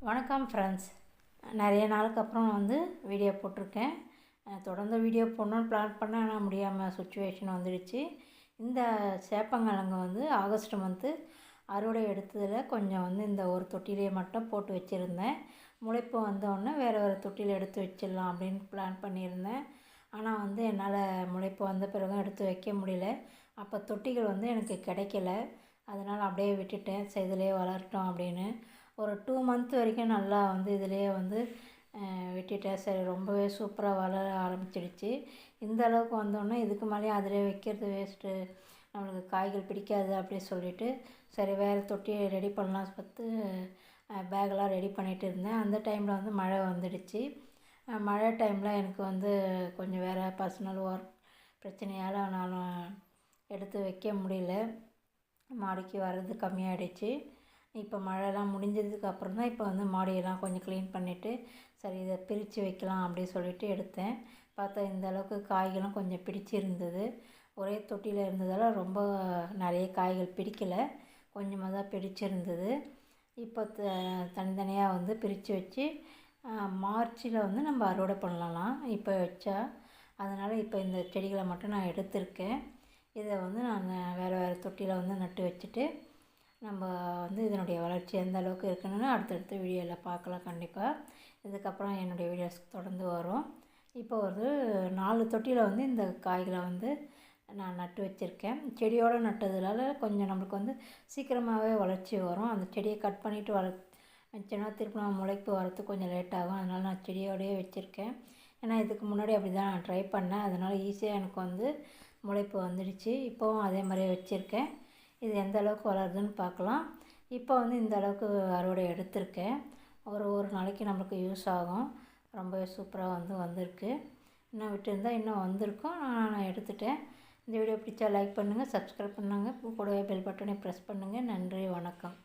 வணக்கம் ஃப்ரெண்ட்ஸ். நிறைய நாளுக்கு அப்புறம் வீடியோ போட்டிருக்கேன். தொடர்ந்து வீடியோ போடணுன்னு பிளான் பண்ணேன், ஆனால் முடியாமல் சுச்சுவேஷன் வந்துடுச்சு. இந்த சேப்பங்கிழங்கு ஆகஸ்ட் மந்த்து அறுவடை எடுத்ததில் கொஞ்சம் இந்த ஒரு தொட்டிலேயே மட்டும் போட்டு வச்சுருந்தேன். முளைப்பு வந்தோடனே வேறு தொட்டியில் எடுத்து வச்சிடலாம் அப்படின்னு பிளான் பண்ணியிருந்தேன். ஆனால் என்னால் முளைப்பு வந்த பிறகும் எடுத்து வைக்க முடியல. அப்போ தொட்டிகள் எனக்கு கிடைக்கல. அதனால் அப்படியே விட்டுட்டேன். சரி இதிலே வளரட்டும் அப்படின்னு. ஒரு 2 மந்த் வரைக்கும் நல்லா இதிலே விட்டுட்டேன். சரி ரொம்பவே சூப்பராக வளர ஆரம்பிச்சிடுச்சு. இந்த அளவுக்கு வந்தோடனே இதுக்கு மேலேயும் அதிலே வைக்கிறது வேஸ்ட்டு, நம்மளுக்கு காய்கள் பிடிக்காது அப்படி சொல்லிவிட்டு சரி வேறு தொட்டியை ரெடி பண்ணலாம் பார்த்து பேக்கெலாம் ரெடி பண்ணிகிட்டு இருந்தேன். அந்த டைமில் மழை வந்துடுச்சு. மழை டைமில் எனக்கு கொஞ்சம் வேறு பர்சனல் ஒர்க் பிரச்சனையால் நான் எடுத்து வைக்க முடியல. மாடிக்கு வர்றது கம்மியாகிடுச்சு. இப்போ மழைலாம் முடிஞ்சதுக்கு அப்புறம் தான் இப்போ மாடியெல்லாம் கொஞ்சம் க்ளீன் பண்ணிவிட்டு சரி இதை பிரித்து வைக்கலாம் அப்படி சொல்லிவிட்டு எடுத்தேன். பார்த்தா இந்த அளவுக்கு காய்களும் கொஞ்சம் பிடிச்சிருந்தது. ஒரே தொட்டியில் இருந்ததால் ரொம்ப நிறைய காய்கள் பிடிக்கலை, கொஞ்சமாக தான் பிடிச்சிருந்தது. இப்போ தனித்தனியாக பிரித்து வச்சு மார்ச்சில் நம்ம அறுவடை பண்ணலாம் இப்போ வச்சா. அதனால் இப்போ இந்த செடிகளை மட்டும் நான் எடுத்திருக்கேன். இதை நான் வேறு தொட்டியில் நட்டு வச்சுட்டு நம்ம இதனுடைய வளர்ச்சி எந்த அளவுக்கு இருக்குன்னு அடுத்தடுத்த வீடியோவில் பார்க்கலாம் கண்டிப்பாக. இதுக்கப்புறம் என்னுடைய வீடியோஸ் தொடர்ந்து வரும். இப்போ 4 தொட்டியில் இந்த காய்களை நான் நட்டு வச்சுருக்கேன். செடியோடு நட்டதுனால கொஞ்சம் நம்மளுக்கு சீக்கிரமாகவே வளர்ச்சி வரும். அந்த செடியை கட் பண்ணிவிட்டு வச்சோன்னா திரும்ப முளைப்பு வரத்துக்கு கொஞ்சம் லேட் ஆகும். அதனால் நான் செடியோடையே வச்சுருக்கேன். ஏன்னா இதுக்கு முன்னாடி அப்படி தான் நான் ட்ரை பண்ணேன். அதனால் ஈஸியாக எனக்கு முளைப்பு வந்துடுச்சு. இப்போவும் அதே மாதிரியே வச்சுருக்கேன். இது எந்த அளவுக்கு வளருதுன்னு பார்க்கலாம். இப்போ இந்த அளவுக்கு அறுவடை எடுத்திருக்கேன். ஒரு நாளைக்கு நம்மளுக்கு யூஸ் ஆகும். ரொம்பவே சூப்பராக வந்திருக்கு. இன்னும் விட்டுருந்தால் இன்னும் வந்திருக்கும். நான் எடுத்துட்டேன். இந்த வீடியோ பிடிச்சா லைக் பண்ணுங்கள், சப்ஸ்கிரைப் பண்ணுங்கள், கூடவே பெல் பட்டனை ப்ரெஸ் பண்ணுங்கள். நன்றி, வணக்கம்.